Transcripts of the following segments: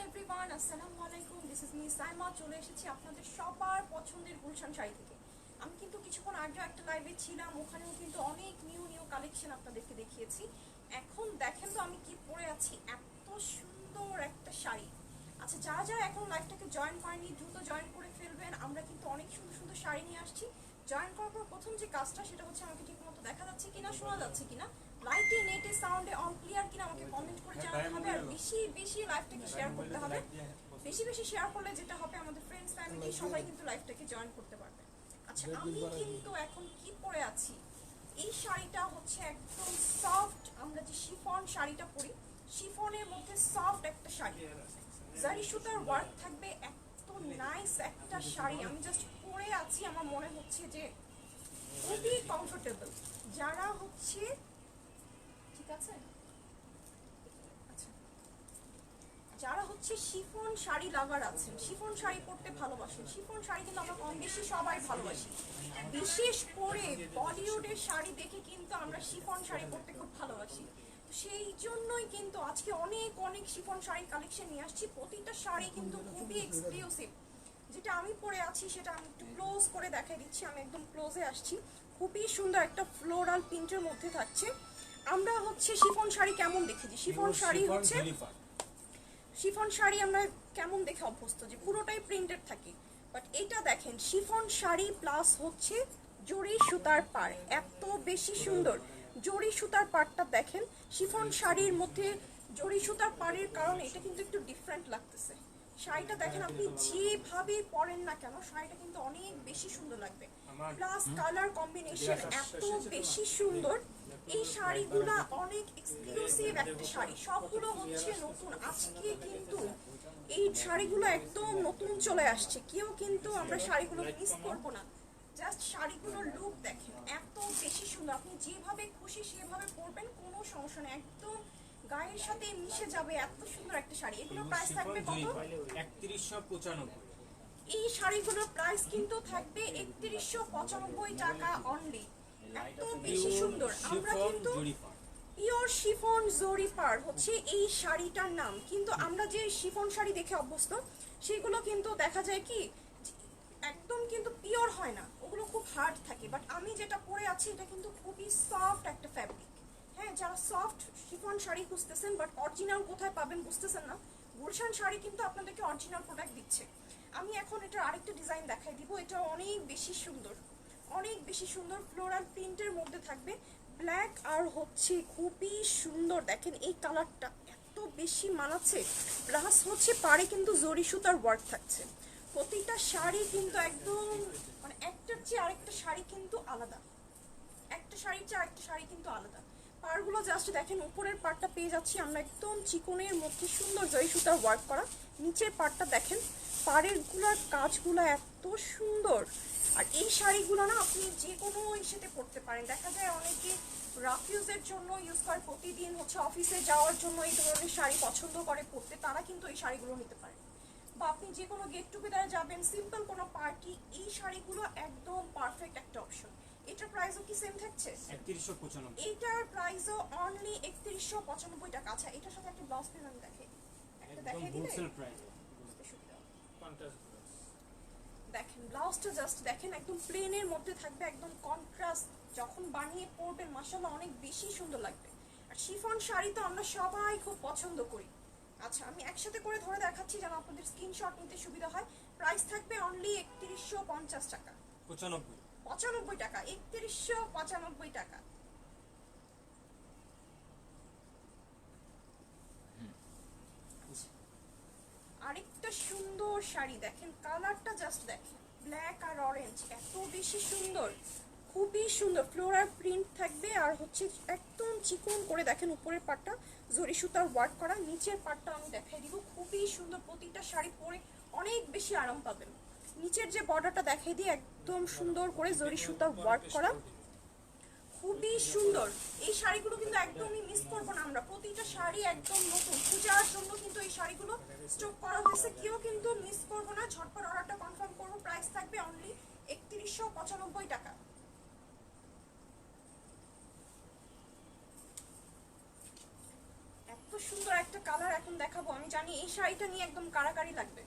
Everyone, আসসালামু আলাইকুম। This is me Saima. চলে এসেছি আপনাদের সবার পছন্দের গুলশান শাড়ি থেকে। আমি কিন্তু কিছুক্ষণ আগে একটা লাইভে ছিলাম, ওখানেও কিন্তু অনেক নিউ কালেকশন আপনাদেরকে দেখিয়েছি। এখন দেখেন তো আমি কি পরে আছি, এত সুন্দর একটা শাড়ি। আচ্ছা, যারা যারা এখন লাইভটাকে জয়েন করেনি দ্রুত জয়েন করে ফেলবেন। আমরা কিন্তু অনেক সুন্দর সুন্দর শাড়ি নিয়ে আসছি। জয়েন করার পর প্রথম যে কাজটা সেটা হচ্ছে আমাকে ঠিক মতো দেখা যাচ্ছে কিনা, শোনা যাচ্ছে কিনা, লাইটে নেটে সাউন্ডে অন ক্লিয়ার কিনা আমাকে কমেন্ট করে জানাতে হবে। আর বেশি বেশি লাইভটাকে শেয়ার করতে হবে। বেশি বেশি শেয়ার করলে যেটা হবে, আমাদের ফ্রেন্ডস ফ্যামিলি সবাই কিন্তু লাইভটাকে জয়েন করতে পারবে। আচ্ছা, আমি কিন্তু এখন কি পরে আছি, এই শাড়িটা হচ্ছে একদম সফট। আমরা যে শিফন শাড়িটা পরি, শিফনের মধ্যে সফট একটা শাড়ি, জারি সুতার ওয়ার্ক থাকবে, এত নাইস একটা শাড়ি। আমি জাস্ট পরে আছি, আমার মনে হচ্ছে যে খুবই কমফোর্টেবল। যারা হচ্ছে, ঠিক আছে, আচ্ছা, যারা হচ্ছে শিফন শাড়ি লাভার আছেন, শিফন শাড়ি পরতে ভালোবাসেন, শিফন শাড়ি কিন্তু আমরা কম বেশি সবাই ভালোবাসি। বিশেষ করে বলিউডের শাড়ি দেখে কিন্তু আমরা শিফন শাড়ি পরতে খুব ভালোবাসি। সেই জন্যই কিন্তু আজকে অনেক অনেক শিফন শাড়ির কালেকশন নিয়ে আসছি। প্রতিটা শাড়ি কিন্তু খুবই এক্সক্লুসিভ। যেটা আমি পরে আছি সেটা আমি একটু ক্লোজ করে দেখাই দিচ্ছি। আমি একদম ক্লোজে আসছি। খুবই সুন্দর একটা ফ্লোরাল প্রিন্টের মধ্যে থাকছে। আমরা হচ্ছে শিফন শাড়ি কেমন দেখেছি, শিফন শাড়ি হচ্ছে, শিফন শাড়ি আমরা কেমন দেখে অভ্যস্ত যে পুরোটাই প্রিন্টেড থাকে। বাট এটা দেখেন শিফন শাড়ি প্লাস হচ্ছে জরি সুতার পাড়, এত বেশি সুন্দর। জরি সুতার পাড়টা দেখেন, শিফন শাড়ির মধ্যে জরি সুতার পাড়ের কারণে এটা কিন্তু একটু ডিফারেন্ট লাগতেছে। শাড়িটা দেখেন, আপনি যেভাবে পরেন না কেন শাড়িটা কিন্তু অনেক বেশি সুন্দর লাগবে। প্লাস কালার কম্বিনেশন এত বেশি সুন্দর। এই শাড়িগুলা অনেক এক্সক্লুসিভ একটা শাড়ি, সবগুলো হচ্ছে নতুন। আজকে কিন্তু এই শাড়িগুলো একদম নতুন চলে আসছে, কেউ কিন্তু আমরা শাড়িগুলো মিস করবো না। জাস্ট শাড়িগুলোর লুক দেখেন, এত বেশি সুন্দর। আপনি যেভাবে খুশি সেভাবে পরবেন, কোনো সমস্যা নেই, একদম গায়ের সাথে মিশে যাবে। এত সুন্দর একটা শাড়ি। এগুলোর প্রাইস থাকবে কত? 3195। এই শাড়িগুলোর প্রাইস কিন্তু থাকবে 3195 টাকা অনলি। এত বেশি সুন্দর। আমরা কিন্তু পিওর শিফন জরি পাড় হচ্ছে এই শাড়িটার নাম। কিন্তু আমরা যে শিফন শাড়ি দেখে অভ্যস্ত সেগুলো কিন্তু দেখা যায় কি একদম কিন্তু পিওর হয় না, ওগুলো খুব হার্ড থাকে। বাট আমি যেটা পরে আছি এটা কিন্তু খুবই সফট একটা ফ্যাব্রিক। হ্যাঁ, যারা সফট শিফন শাড়ি খুঁজতেছেন বাট অরিজিনাল কোথায় পাবেন বুঝতেছেন না, গুলশান শাড়ি কিন্তু আপনাদেরকে অরিজিনাল প্রোডাক্ট দিচ্ছে। আমি এখন এটার আরেকটা ডিজাইন দেখাই দিব। এটা অনেক বেশি সুন্দর, অনেক বেশি সুন্দর। ফ্লোরাল প্রিন্টের মধ্যে থাকবে, ব্ল্যাক আর হচ্ছে খুবই সুন্দর। দেখেন এই কালারটা এত বেশি মানাচ্ছে। প্লাস হচ্ছে পাড়ে কিন্তু জরি সুতার ওয়ার্ক থাকছে। প্রতিটা শাড়ি কিন্তু একদম মানে একটার চেয়ে আরেকটা শাড়ি কিন্তু আলাদা, একটা শাড়ির চেয়ে আরেকটা শাড়ি কিন্তু আলাদা। পাড়গুলো জাস্ট দেখেন, উপরের পাড়টা পেয়ে যাচ্ছি আমরা একদম চিকনের মধ্যে সুন্দর জরি সুতার ওয়ার্ক করা। নিচের পাড়টা দেখেন, পাড়ের গুলার কাজগুলো এত সুন্দর। আর এই শাড়িগুলো না আপনি যে কোনো ইসেতে পরতে পারেন। দেখা যায় অনেকে রাফ ইউজের জন্য ইউজ করে, প্রতিদিন হচ্ছে অফিসে যাওয়ার জন্য এই ধরনের শাড়ি পছন্দ করে পরতে, তারা কিন্তু এই শাড়িগুলো নিতে পারে। বা আপনি যে কোনো গেট টুগেদারে যাবেন, সিম্পল কোনো পার্টি, এই শাড়িগুলো একদম পারফেক্ট একটা অপশন। এটার প্রাইসও কি সেম থাকছে? 3195। এটার প্রাইসও অনলি 3195 টাকা। আচ্ছা, এটার সাথে একটা ব্লাউজ পিস আমি দেখাই, একটা দেখাই দিলে হোলসেল প্রাইস। দেখেন ব্লাউজটা জাস্ট দেখেন, একদম প্লেনের মধ্যে থাকবে, একদম কন্ট্রাস্ট। যখন বানিয়ে পরবেন মাশাআল্লাহ অনেক বেশি সুন্দর লাগবে। আর শিফন শাড়ি তো আমরা সবাই খুব পছন্দ করি। আচ্ছা, আমি একসাথে করে ধরে দেখাচ্ছি যেন আপনাদের স্ক্রিনশট নিতে সুবিধা হয়। প্রাইস থাকবে অনলি 3150 টাকা, 95 টাকা, 3195 টাকা। আরেকটা সুন্দর শাড়ি দেখেন, কালারটা জাস্ট দেখেন, ব্ল্যাক আর অরেঞ্জ, এত বেশি সুন্দর, খুবই সুন্দর। ফ্লোরাল প্রিন্ট থাকবে আর হচ্ছে একদম চিকন করে দেখেন উপরের পাটটা জরি সুতার ওয়ার্ক করা, নিচের পাটটা আমি দেখাই দিব। খুবই সুন্দর, প্রতিটা শাড়ি পরে অনেক বেশি আরাম পাবেন। নিচের যে বর্ডারটা দেখাই দিই, একদম সুন্দর করে জরি সুতার ওয়ার্ক করা, খুবই সুন্দর। এই শাড়িগুলো কিন্তু একদমই মিস করবো না আমরা, প্রতিটা শাড়ি একদম নতুন। পূজার জন্য কিন্তু এই শাড়িগুলো স্টক করা হয়েছে, কেউ কিন্তু মিস করবো না। ঝটপট অর্ডারটা কনফার্ম করবো। প্রাইস থাকবে অনলি 3195 টাকা। এত সুন্দর একটা কালার এখন দেখাবো। আমি জানি এই শাড়িটা নিয়ে একদম কারাকারি লাগবে,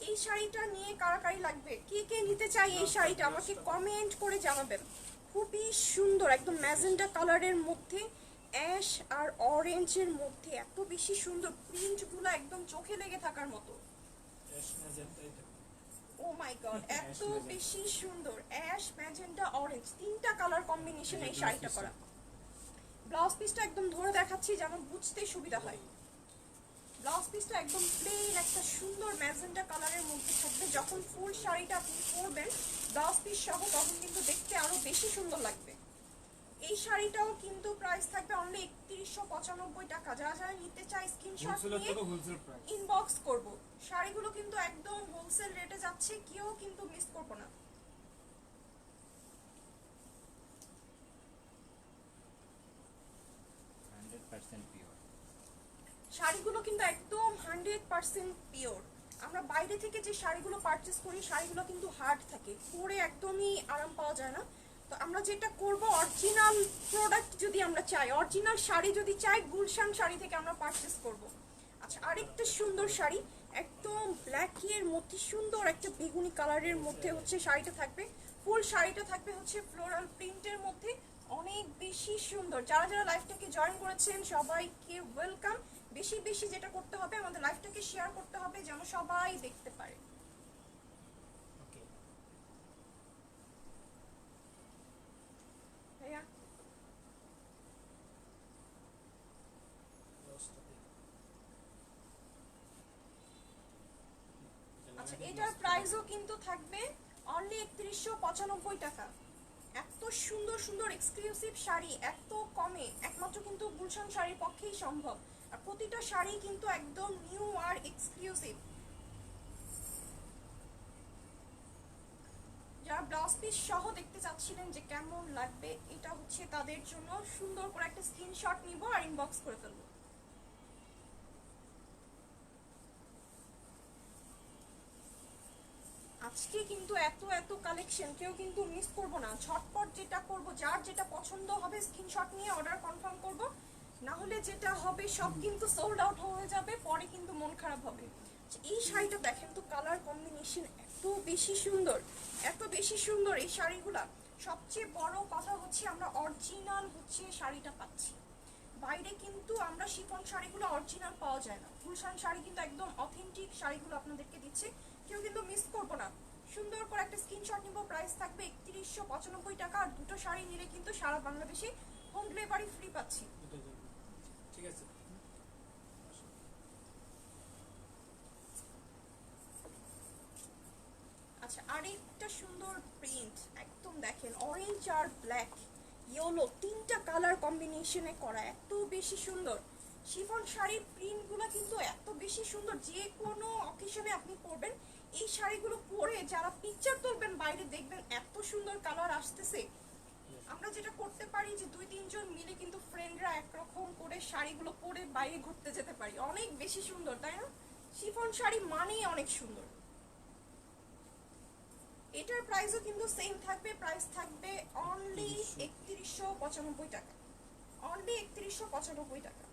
এই শাড়িটা নিয়ে কারাকারি লাগবে। কে কে নিতে চাই এই শাড়িটা আমাকে কমেন্ট করে জানাবেন। খুবই সুন্দর, একদম ম্যাজেন্টা কালারের মধ্যে অ্যাশ আর অরেঞ্জের মধ্যে এত বেশি সুন্দর প্রিন্টগুলো, একদম চোখে লেগে থাকার মতো। ও মাই গড, এত বেশি সুন্দর অ্যাশ ম্যাজেন্টা অরেঞ্জ, তিনটা কালার কম্বিনেশন এই শাড়িটা করা। ব্লাউজ পিসটা একদম ধরে দেখাচ্ছি যেন বুঝতে সুবিধা হয়। ব্লাউজ পিসটা একদম প্লেন একটা সুন্দর ম্যাজেন্টা কালারের মধ্যে থাকবে। যখন ফুল শাড়িটা আপনি পরবেন ব্লাউজ পিস সহ, তখন কিন্তু দেখতে আরো বেশি সুন্দর লাগবে। এই শাড়িটাও কিন্তু প্রাইস থাকবে অনলি 3195 টাকা। যারা যারা নিতে চাই স্ক্রিনশট নিয়ে ইনবক্স করব। শাড়িগুলো কিন্তু একদম হোলসেল রেটে যাচ্ছে, কেউ কিন্তু মিস করব না। শাড়িগুলো কিন্তু একদম 100% পিওর। আমরা বাইরে থেকে যে শাড়িগুলো পারচেজ করি শাড়িগুলো কিন্তু হার্ড থাকে, পরে একদমই আরাম পাওয়া যায় না। তো আমরা যেটা করব, অরিজিনাল প্রোডাক্ট যদি আমরা চাই, অরিজিনাল শাড়ি যদি চাই, গুলশান শাড়ি থেকে আমরা পারচেজ করব। আচ্ছা, আরেকটা সুন্দর শাড়ি, একদম ব্ল্যাকের মধ্যে সুন্দর একটা বেগুনি কালারের মধ্যে হচ্ছে শাড়িটা থাকবে। ফুল শাড়িটা থাকবে হচ্ছে ফ্লোরাল প্রিন্টের মধ্যে, অনেক বেশি সুন্দর। যারা যারা লাইভটাকে জয়েন করেছেন সবাইকে ওয়েলকাম। বেশি বেশি যেটা করতে হবে, আমাদের লাইভটাকে শেয়ার করতে হবে যেন সবাই দেখতে পারে। ভাইয়া আচ্ছা, এটার প্রাইসও কিন্তু থাকবে অনলি 3195 টাকা। এত সুন্দর সুন্দর এক্সক্লুসিভ শাড়ি এত কমে একমাত্র কিন্তু গুলশান শাড়ির পক্ষেই সম্ভব। আর প্রতিটা শাড়ি কিন্তু একদম নিউ আর এক্সক্লুসিভ। যারা ব্লাউজ পিস সহ দেখতে চাচ্ছিলেন যে কেমন লাগবে, এটা হচ্ছে তাদের জন্য। সুন্দর করে একটা স্ক্রিনশট নিব আর ইনবক্স করে ফেলবো। আজকে কিন্তু এত এত কালেকশন, কেউ কিন্তু মিস করব না। ঝটপট যেটা করব, যার যেটা পছন্দ হবে স্ক্রিনশট নিয়ে অর্ডার কনফার্ম করব, না হলে যেটা হবে সব কিন্তু সোল্ড আউট হয়ে যাবে, পরে কিন্তু মন খারাপ হবে। এই শাড়িটা দেখেন তো, কালার কম্বিনেশন এত বেশি সুন্দর, এত বেশি সুন্দর এই শাড়িগুলা। সবচেয়ে বড় কথা হচ্ছে আমরা অরিজিনাল হচ্ছে শাড়িটা পাচ্ছি। বাইরে কিন্তু আমরা শিফন শাড়িগুলো অরিজিনাল পাওয়া যায় না, গুলশান শাড়ি কিন্তু একদম অথেন্টিক শাড়িগুলো আপনাদেরকে দিচ্ছে, কেউ কিন্তু মিস করবো না। সুন্দর করে একটা স্ক্রিনশট নিব, প্রাইস থাকবে 3195 টাকা। আর দুটো শাড়ি নিলে কিন্তু সারা বাংলাদেশে হোম ডেলিভারি ফ্রি পাচ্ছি। ঠিক আছে। আচ্ছা, আরেকটা সুন্দর প্রিন্ট, একদম দেখেন অরেঞ্জ আর ব্ল্যাক ইয়েলো, তিনটা কালার কম্বিনেশনে করা, এত বেশি সুন্দর। শিফন শাড়ির প্রিন্টগুলো কিন্তু এত বেশি সুন্দর, যে কোনো অকেশনে আপনি পরবেন এই শাড়িগুলো পরে যারা পিকচার তুলবেন বাইরে দেখবেন এত সুন্দর কালার আসতেছে। আমরা যেটা করতে পারি যে 2-3 জন মিলে কিন্তু ফ্রেন্ডরা একরকম করে শাড়িগুলো পরে বাইরে ঘুরতে যেতে পারি, অনেক বেশি সুন্দর, তাই না? শিফন শাড়ি মানেই অনেক সুন্দর। এটার প্রাইসও কিন্তু সেম থাকবে, প্রাইস থাকবে অনলি 3195 টাকা, অনলি 3195 টাকা।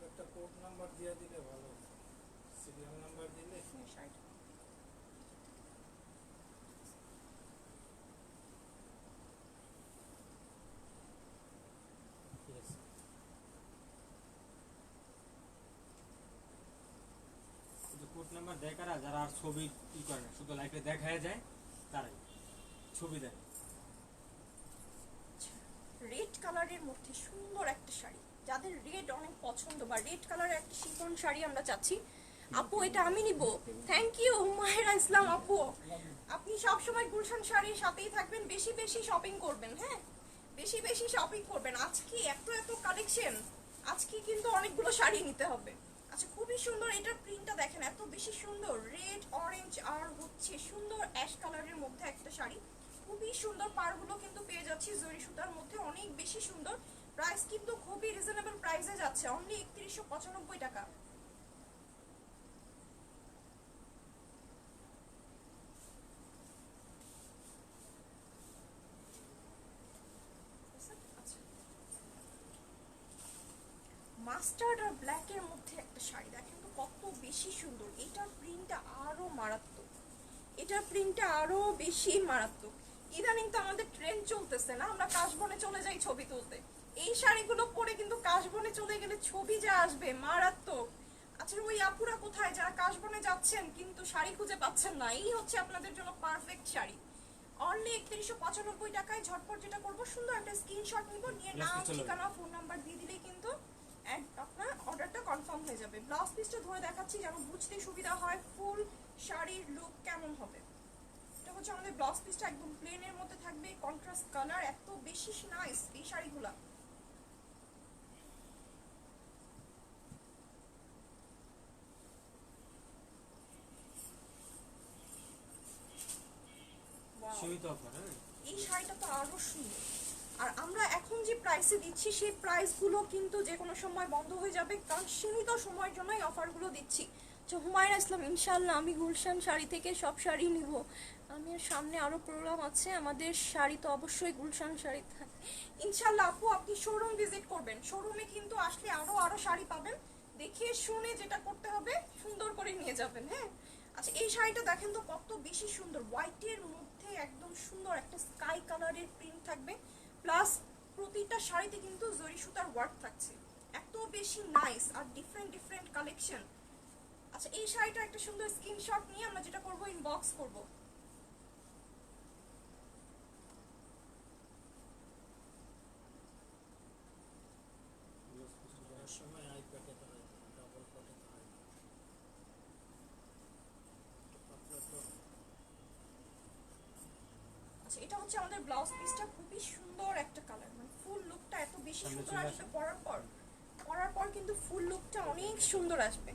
একটা কোড নাম্বার দিয়ে দিলে ভালো, সিরিয়াল নাম্বার দিলে। কোড নাম্বার দেয় কারা, যারা আর ছবি ই করে না, শুধু লাইভে দেখায় যায় তারাই ছবি দেয়। রেড কালারের মধ্যে সুন্দর একটা শাড়ি, যাদের রেড অনেক পছন্দ বা রেড কালারের একটা শিফন শাড়ি আমরা চাচ্ছি। আপু এটা আমি নিব, থ্যাংক ইউ হুমায়রা ইসলাম আপু। আপনি সবসময় গুলশান শাড়ির সাথেই থাকবেন, বেশি বেশি শপিং করবেন, হ্যাঁ বেশি বেশি শপিং করবেন। আজকে এত এত কালেকশন, আজকে কিন্তু অনেকগুলো শাড়ি নিতে হবে। আচ্ছা, খুবই সুন্দর, এটার প্রিন্টটা দেখেন এত বেশি সুন্দর, রেড অরেঞ্জ আর হচ্ছে সুন্দর অ্যাশ কালারের মধ্যে একটা শাড়ি, খুবই সুন্দর। পাড়গুলো কিন্তু পেয়ে যাচ্ছি জরি সুতার মধ্যে, অনেক বেশি সুন্দর। প্রাইস কিন্তু খুবই রিজনেবল প্রাইসে যাচ্ছে, অনলি 3195 টাকা। মাস্টার্ড আর ব্ল্যাকের মধ্যে একটা শাড়ি দেখেন তো কত বেশি সুন্দর। এটার প্রিন্টটা আরো মারাত্মক, এটার প্রিন্টটা আরো বেশি মারাত্মক। ইদানিং তো আমাদের ট্রেন্ড চলতেছে না, আমরা কাশবনে চলে যাই ছবি তুলতে, এই শাড়িগুলো পরে কিন্তু কাশবনে চলে গেলে ছবি যা আসবে মারাত্মক। আচ্ছা ওই আপুরা কোথায় যারা কাশবনে যাচ্ছেন কিন্তু শাড়ি খুঁজে পাচ্ছেন না, এই হচ্ছে আপনাদের জন্য পারফেক্ট শাড়ি। অনলি 3195 টাকায় ঝটপট যেটা করবো, সুন্দর একটা স্ক্রিনশট নিব, নিয়ে নাম ঠিকানা ফোন নাম্বার দিয়ে দিলেই কিন্তু আপনার অর্ডারটা কনফার্ম হয়ে যাবে। ব্লাউজ পিসটা ধরে দেখাচ্ছি যেন বুঝতে সুবিধা হয় ফুল শাড়ির লুক কেমন হবে। এটা হচ্ছে আমাদের ব্লাউজ পিসটা, একদম প্লেনের মধ্যে থাকবে, কন্ট্রাস্ট কালার, এত বেশি নাইস এই শাড়িগুলা। সীমিত অফার। হ্যাঁ, এই শাড়িটা তো আরো সুন্দর। আর আমরা এখন যে প্রাইসে দিচ্ছি সেই প্রাইসগুলো কিন্তু যে কোনো সময় বন্ধ হয়ে যাবে, কারণ সীমিত সময়ের জন্য এই অফারগুলো দিচ্ছি। তো হুমায়রা ইসলাম, ইনশাল্লাহ আমি গুলশান শাড়ি থেকে সব শাড়ি নিব। আমি সামনে আরো প্রোগ্রাম আছে আমাদের, শাড়ি তো অবশ্যই গুলশান শাড়ি থাকে ইনশাল্লাহ। আপু আপনি শোরুম ভিজিট করবেন, শোরুমে কিন্তু আসলে আরো শাড়ি পাবেন, দেখে শুনে যেটা করতে হবে সুন্দর করে নিয়ে যাবেন। হ্যাঁ আচ্ছা এই শাড়িটা দেখেন তো কত বেশি সুন্দর, হোয়াইটের মধ্যে একদম সুন্দর একটা স্কাই কালারের প্রিন্ট থাকবে, প্লাস প্রতিটা শাড়িতে কিন্তু জরি সুতার ওয়ার্ক থাকছে, এত বেশি নাইস আর ডিফারেন্ট ডিফারেন্ট কালেকশন। আচ্ছা এই শাড়িটা একটা সুন্দর স্ক্রিনশট নিয়ে আমরা যেটা করব ইনবক্স করব। করার সময় আই প্যাকেট হয়, ডাবল প্যাকেট হয় না। পাতলা তো আচ্ছা এটা হচ্ছে আমাদের ব্লাউজ পিসটা, খুবই সুন্দর একটা কালার, মানে ফুল লুকটা এত বেশি সামনে সুন্দর চলে আসবে, আসো। পরার পর কিন্তু ফুল লুকটা অনেক সুন্দর আসবে।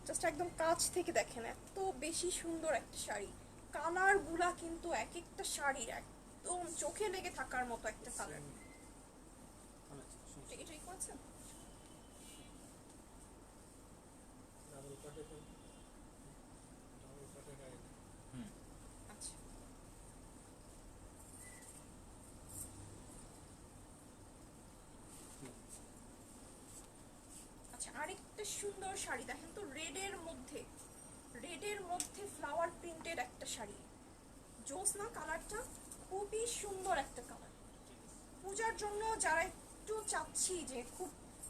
জাস্ট একদম কাছ থেকে দেখেন এত বেশি সুন্দর একটা শাড়ি, কালার গুলা কিন্তু এক একটা শাড়ির একদম চোখে লেগে থাকার মতো একটা কালার। এটাই করেছেন ডাবল প্যাকেট হয়, ডাবল প্যাকেট হয় না। আচ্ছা। আচ্ছা আরেকটা সুন্দর শাড়ি দেখেন তো, রেডের মধ্যে ফ্লাওয়ার প্রিন্টেড একটা শাড়ি, জোসনা কালারটা খুবই সুন্দর একটা কালার। পূজার জন্য যারা একটু চাচ্ছি যে খুব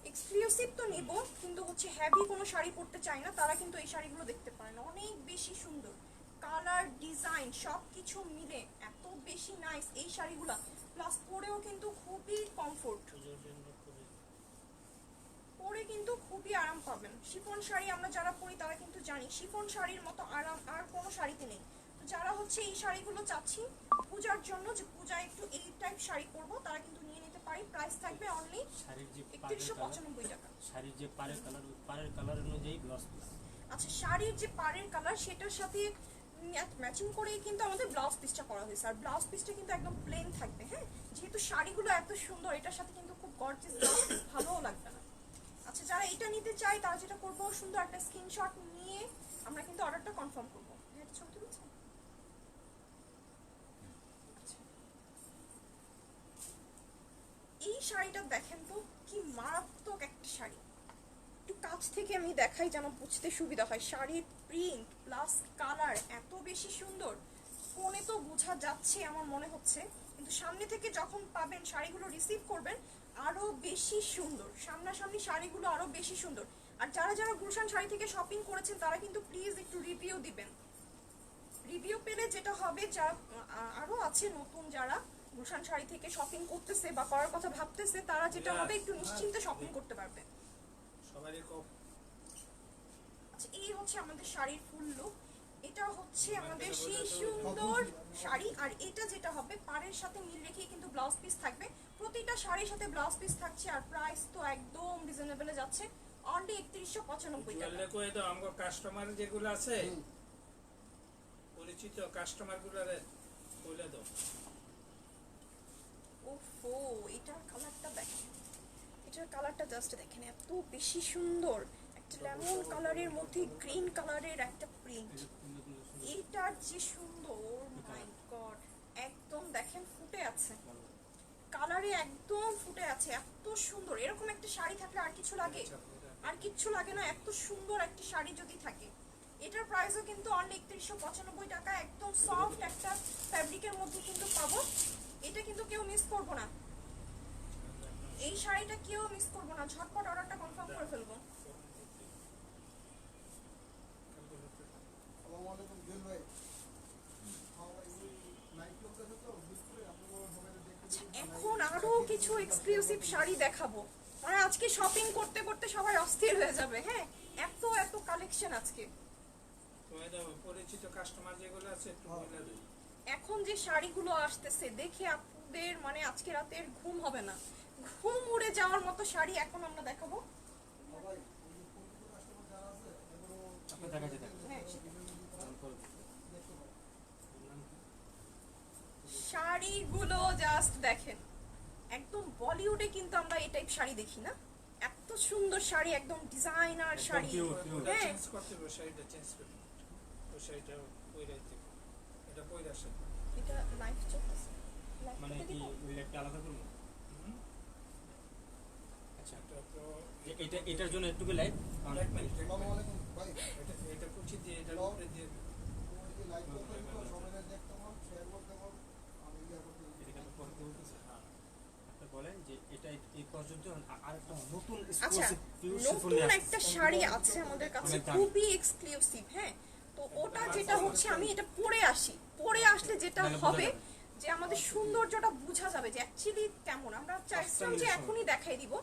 এক্সক্লুসিভ তো নিব কিন্তু হচ্ছে হেভি কোনো শাড়ি পরতে চাই না, তারা কিন্তু এই শাড়িগুলো দেখতে পারেন, অনেক বেশি সুন্দর কালার ডিজাইন সব কিছু মিলে এত বেশি নাইস এই শাড়িগুলা, প্লাস পরেও কিন্তু খুবই কমফোর্ট, পুজোর জন্য খুবই পরে কিন্তু খুবই আরাম পাবেন। শিফন শাড়ি আমরা যারা পরি তারা কিন্তু জানি শিফন শাড়ির মতো আরাম আর কোনো শাড়িতে নেই। তো যারা হচ্ছে এই শাড়িগুলো চাচ্ছি পূজার জন্য, যে পূজায় একটু এই টাইপ শাড়ি পরবো, তারা কিন্তু নিয়ে নিতে পারি। প্রাইস থাকবে অনলি শাড়ির যে পাড়ের কালার, 3195 টাকা। শাড়ির যে পাড়ের কালার, ওই পাড়ের কালার অনুযায়ী ব্লাউজ পিস। আচ্ছা শাড়ির যে পাড়ের কালার সেটার সাথে ম্যাচিং করেই কিন্তু আমাদের ব্লাউজ পিসটা করা হয়েছে, আর ব্লাউজ পিসটা কিন্তু একদম প্লেন থাকবে। হ্যাঁ যেহেতু শাড়িগুলো এত সুন্দর, এটার সাথে কিন্তু খুব গর্জিয়াস ব্লাউজ পিস ভালোও লাগবে না। আচ্ছা যারা এটা নিতে চাই তারা যেটা করবো, সুন্দর একটা স্ক্রিনশট নিয়ে আমরা কিন্তু অর্ডারটা কনফার্ম করবো। এটা ছবি তুলছেন? আচ্ছা। এই শাড়িটা দেখেন তো কি মারাত্মক একটা শাড়ি, একটু কাছ থেকে আমি দেখাই যেন বুঝতে সুবিধা হয়। শাড়ির প্রিন্ট প্লাস কালার এত বেশি সুন্দর, ফোনে তো বোঝা যাচ্ছে আমার মনে হচ্ছে, কিন্তু সামনে থেকে যখন পাবেন শাড়িগুলো রিসিভ করবেন আরো বেশি সুন্দর, সামনাসামনি শাড়িগুলো আরো বেশি সুন্দর। আর যারা যারা গুলশান শাড়ি থেকে শপিং করেছেন তারা কিন্তু প্লিজ একটু রিভিউ দিবেন, রিভিউ পেলে যেটা হবে, যারা আরো আছে নতুন যারা গুলশান শাড়ি থেকে শপিং করতেছে বা করার কথা ভাবতেছে, তারা যেটা হবে একটু নিশ্চিন্তে শপিং করতে পারবে। সবারই কম। আচ্ছা এই হচ্ছে আমাদের শাড়ির ফুল লুক, এটা হচ্ছে আমাদের সেই সুন্দর শাড়ি। আর এটা যেটা হবে পাড়ের সাথে মিল রেখে কিন্তু ব্লাউজ পিস থাকবে, প্রতিটা শাড়ির সাথে ব্লাউজ পিস থাকছে। আর প্রাইস তো একদম রিজনেবলে যাচ্ছে, অনলি 3195 টাকা। জুয়েলারি কই দাও আমগো কাস্টমার যেগুলো আছে, পরিচিত কাস্টমার গুলারে কইলে দাও। ওফো এটার কালারটা দেখেন, এটার কালারটা জাস্ট দেখেন এত বেশি সুন্দর, একটা লেমন কালারের মধ্যে গ্রিন কালারের একটা প্রিন্ট, এটার যে সুন্দর, মাই গড একদম দেখেন ফুটে আছে, কালারে একদম ফুটে আছে, এত সুন্দর। এরকম একটা শাড়ি থাকলে আর কিছু লাগে? আর কিচ্ছু লাগে না, এত সুন্দর একটা শাড়ি যদি থাকে। এটার প্রাইসও কিন্তু অনলি 3195 টাকা, একদম সফট একটা ফ্যাব্রিকের মধ্যে কিন্তু পাবো। এটা কিন্তু কেউ মিস করবো না, এই শাড়িটা কেউ মিস করবো না, ঝটপট অর্ডারটা কনফার্ম করে ফেলবো। আচ্ছা, এখন আরো কিছু এক্সক্লুসিভ শাড়ি দেখাবো, মানে আজকে শপিং করতে করতে সবাই অস্থির হয়ে যাবে। হ্যাঁ, এত এত কালেকশন আজকে। পরিচিত কাস্টমার যেগুলো আছে একটু বলে দিই। এখন যে শাড়িগুলো আসতেছে দেখে আপনাদের মানে আজকে রাতের ঘুম হবে না, ঘুম উড়ে যাওয়ার মতো শাড়ি এখন আমরা দেখাবো। আপনি দেখা যেতে হ্যাঁ, শাড়িগুলো জাস্ট দেখেন, একদম বলিউডে কিন্তু আমরা এই টাইপ শাড়ি দেখি না, এত সুন্দর শাড়ি, একদম ডিজাইনার শাড়ি। ওটা হ্যাঁ, চেঞ্জ করতে হবে, শাড়িটা চেঞ্জ করতে হবে। ওই শাড়িটা পইরাই থেকে এটা পইরা আসে। এটা লাইভ চলতেছে, লাইভ মানে করতে কি দিব? ওই একটা আলাদা করবো? আচ্ছা, এটা তো এটার জন্য একটু লাইট এক মিনিট, এটা কুচি দিয়ে এটা উপরে দিয়ে দিন। বলেন যে এটা এই পর্যন্ত আরেকটা নতুন আচ্ছা, নতুন একটা শাড়ি আছে আমাদের কাছে, অনেক দামি। খুবই এক্সক্লুসিভ। হ্যাঁ, তো ওটা যেটা হচ্ছে আমি এটা পরে আসি, পরে আসলে যেটা তাহলে বোঝা হবে যাবে। যে আমাদের সৌন্দর্যটা বোঝা যাবে যে অ্যাকচুয়ালি কেমন। আমরা চাইছিলাম যে এখনই দেখাই দিব,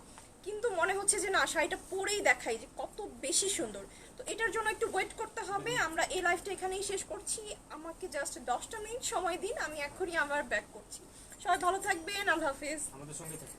কিন্তু মনে হচ্ছে যে না, শাড়িটা পরেই দেখাই যে কত বেশি সুন্দর। তো এটার জন্য একটু ওয়েট করতে হবে। আমরা এই লাইভটা এখানেই শেষ করছি, আমাকে জাস্ট 10টা মিনিট সময় দিন, আমি এখনই আমার ব্যাক করছি। সবাই ভালো থাকবেন, আল্লাহ হাফেজ। আমাদের সঙ্গে থাকে।